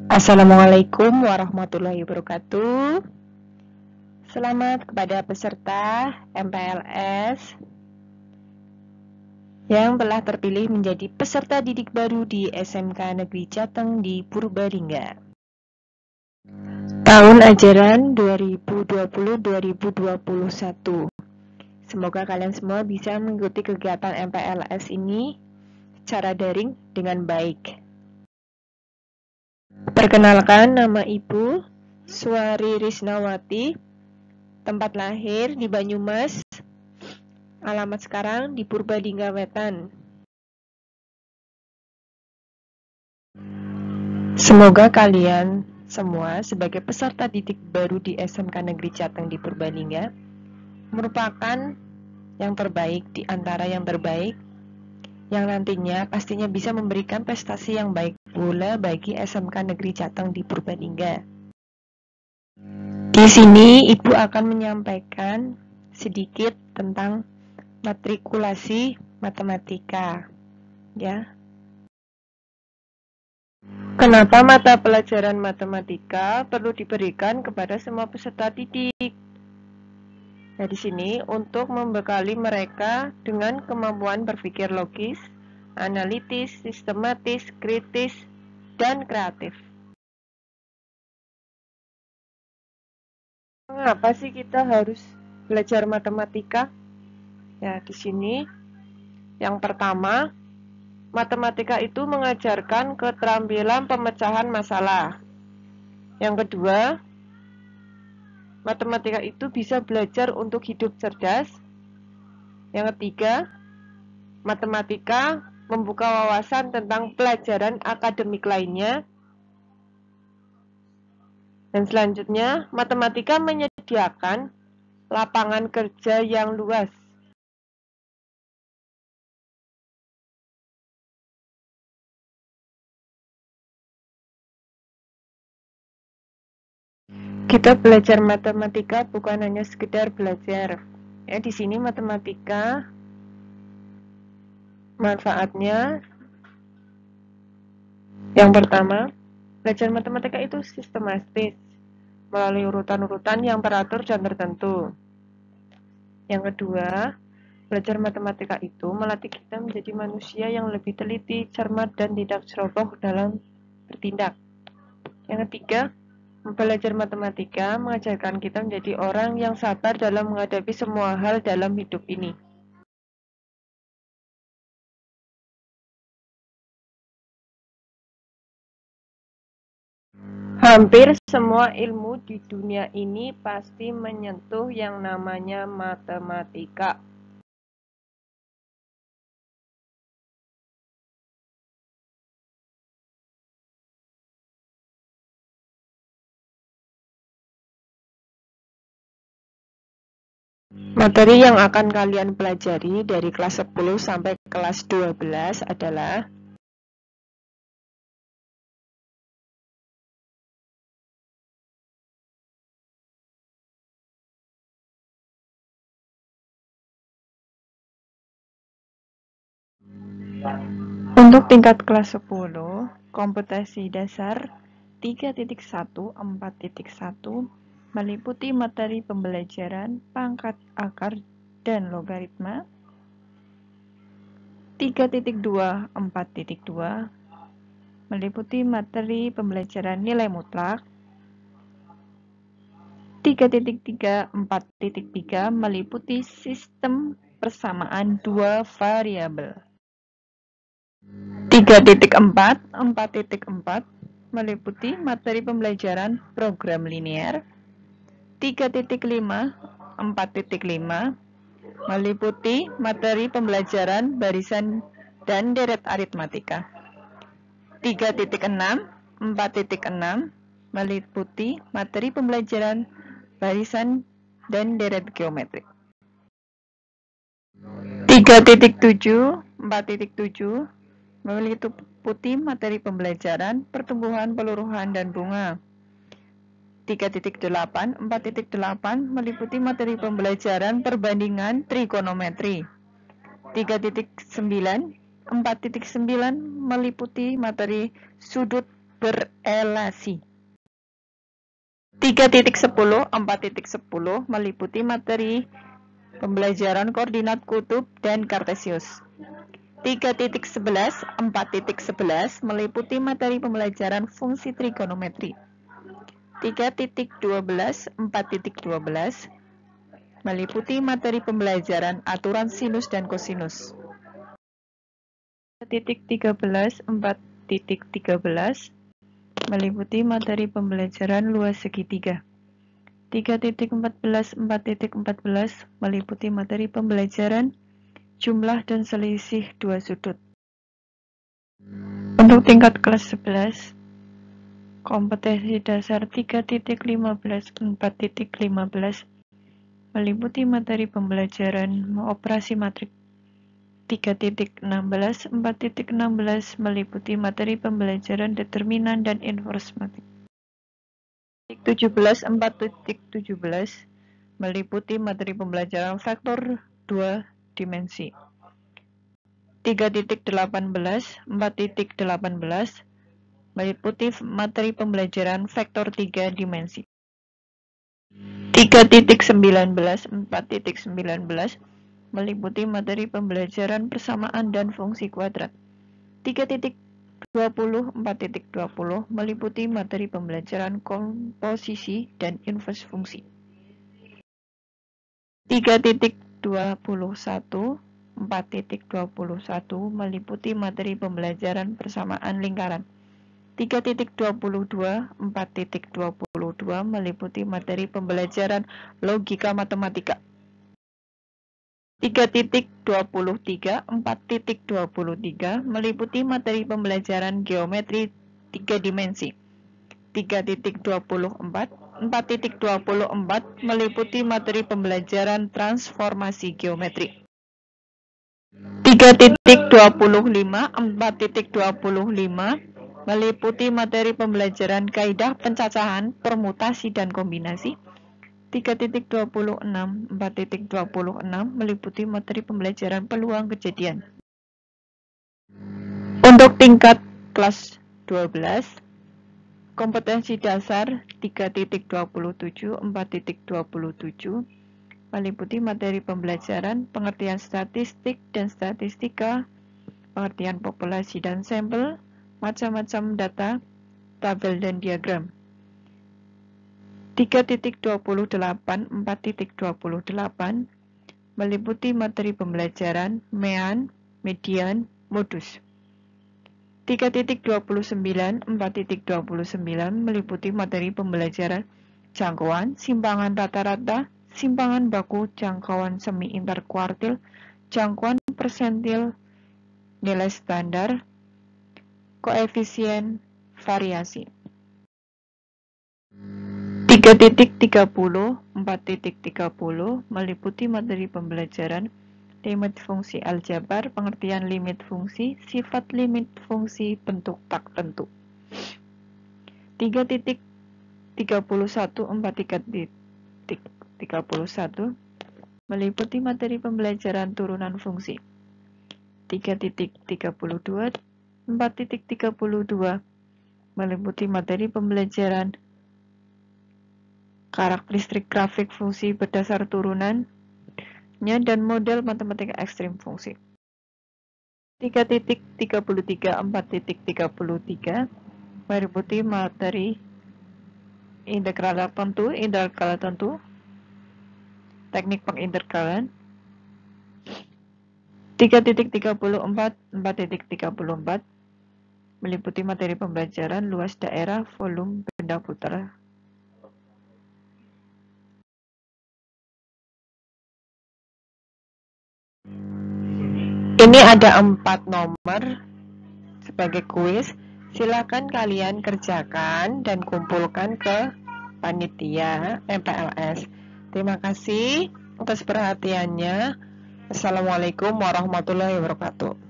Assalamualaikum warahmatullahi wabarakatuh. Selamat kepada peserta MPLS yang telah terpilih menjadi peserta didik baru di SMK Negeri Jateng di Purbalingga. Tahun ajaran 2020-2021. Semoga kalian semua bisa mengikuti kegiatan MPLS ini secara daring dengan baik. Perkenalkan, nama Ibu Suwari Risnawati, tempat lahir di Banyumas, alamat sekarang di Purbalingga Wetan. Semoga kalian semua sebagai peserta didik baru di SMK Negeri Jateng di Purbalingga merupakan yang terbaik di antara yang terbaik, yang nantinya pastinya bisa memberikan prestasi yang baik pula bagi SMK Negeri Jateng di Purbalingga. Di sini Ibu akan menyampaikan sedikit tentang matrikulasi matematika, ya. Kenapa mata pelajaran matematika perlu diberikan kepada semua peserta didik? Nah, di sini untuk membekali mereka dengan kemampuan berpikir logis, analitis, sistematis, kritis, dan kreatif. Mengapa sih kita harus belajar matematika? Ya, di sini yang pertama, matematika itu mengajarkan keterampilan pemecahan masalah. Yang kedua, matematika itu bisa belajar untuk hidup cerdas. Yang ketiga, matematika membuka wawasan tentang pelajaran akademik lainnya. Dan selanjutnya, matematika menyediakan lapangan kerja yang luas. Kita belajar matematika bukan hanya sekedar belajar. Ya, di sini matematika manfaatnya yang pertama, belajar matematika itu sistematis melalui urutan-urutan yang teratur dan tertentu. Yang kedua, belajar matematika itu melatih kita menjadi manusia yang lebih teliti, cermat, dan tidak ceroboh dalam bertindak. Yang ketiga, belajar matematika mengajarkan kita menjadi orang yang sabar dalam menghadapi semua hal dalam hidup ini. Hampir semua ilmu di dunia ini pasti menyentuh yang namanya matematika. Materi yang akan kalian pelajari dari kelas 10 sampai kelas 12 adalah untuk tingkat kelas 10, kompetensi dasar 3.1, 4.1 meliputi materi pembelajaran pangkat, akar, dan logaritma. 3.2, 4.2 meliputi materi pembelajaran nilai mutlak. 3.3, 4.3 meliputi sistem persamaan dua variabel. 3.4, 4.4 meliputi materi pembelajaran program linear. 3.5, 4.5 meliputi materi pembelajaran barisan dan deret aritmatika. 3.6, 4.6 meliputi materi pembelajaran barisan dan deret geometrik. 3.7, 4.7 meliputi materi pembelajaran pertumbuhan, peluruhan, dan bunga. 3.8, 4.8 meliputi materi pembelajaran perbandingan trigonometri. 3.9, 4.9 meliputi materi sudut berelasi. 3.10 4.10 meliputi materi pembelajaran koordinat kutub dan kartesius. 3.11 4.11 meliputi materi pembelajaran fungsi trigonometri. 3.12 4.12 meliputi materi pembelajaran aturan sinus dan kosinus. 3.13 4.13 meliputi materi pembelajaran luas segitiga. 3.14 4.14 meliputi materi pembelajaran jumlah dan selisih dua sudut. Untuk tingkat kelas 11, kompetensi dasar 3.15 4.15 meliputi materi pembelajaran operasi matrik. 3.16 4.16 meliputi materi pembelajaran determinan dan inverse matrik. 17 4.17 meliputi materi pembelajaran vektor dua dimensi. 3.18 4.18 meliputi materi pembelajaran vektor tiga dimensi. 3.19 4.19 meliputi materi pembelajaran persamaan dan fungsi kuadrat. 3.20 4.20 meliputi materi pembelajaran komposisi dan inverse fungsi. 3.21 4.21 meliputi materi pembelajaran persamaan lingkaran. 3.22 4.22 meliputi materi pembelajaran logika matematika. 3.23 4.23 meliputi materi pembelajaran geometri tiga dimensi. 3.24 4.24 meliputi materi pembelajaran transformasi geometri. 3.25 4.25 meliputi materi pembelajaran kaidah pencacahan, permutasi, dan kombinasi. 3.26 4.26 meliputi materi pembelajaran peluang kejadian. Untuk tingkat kelas 12, kompetensi dasar 3.27 4.27 meliputi materi pembelajaran pengertian statistik dan statistika, pengertian populasi dan sampel, macam-macam data, tabel dan diagram. 3.28 4.28 meliputi materi pembelajaran mean, median, modus. 3.29 4.29 meliputi materi pembelajaran jangkauan, simpangan rata-rata, simpangan baku, jangkauan semi interkuartil, jangkauan persentil, nilai standar, koefisien variasi. 3.30 4.30 meliputi materi pembelajaran limit fungsi aljabar, pengertian limit fungsi, sifat limit fungsi, bentuk tak tentu. 3.31 4.31 meliputi materi pembelajaran turunan fungsi. 3.32 4.32 meliputi materi pembelajaran karakteristik grafik fungsi berdasar turunannya dan model matematika ekstrim fungsi. 3.33 4.33 meliputi materi integral tertentu, teknik pengintegralan. 3.34 4.34 meliputi materi pembelajaran luas daerah, volume, benda putar. Ini ada 4 nomor sebagai kuis. Silakan kalian kerjakan dan kumpulkan ke panitia MPLS. Terima kasih atas perhatiannya. Assalamualaikum warahmatullahi wabarakatuh.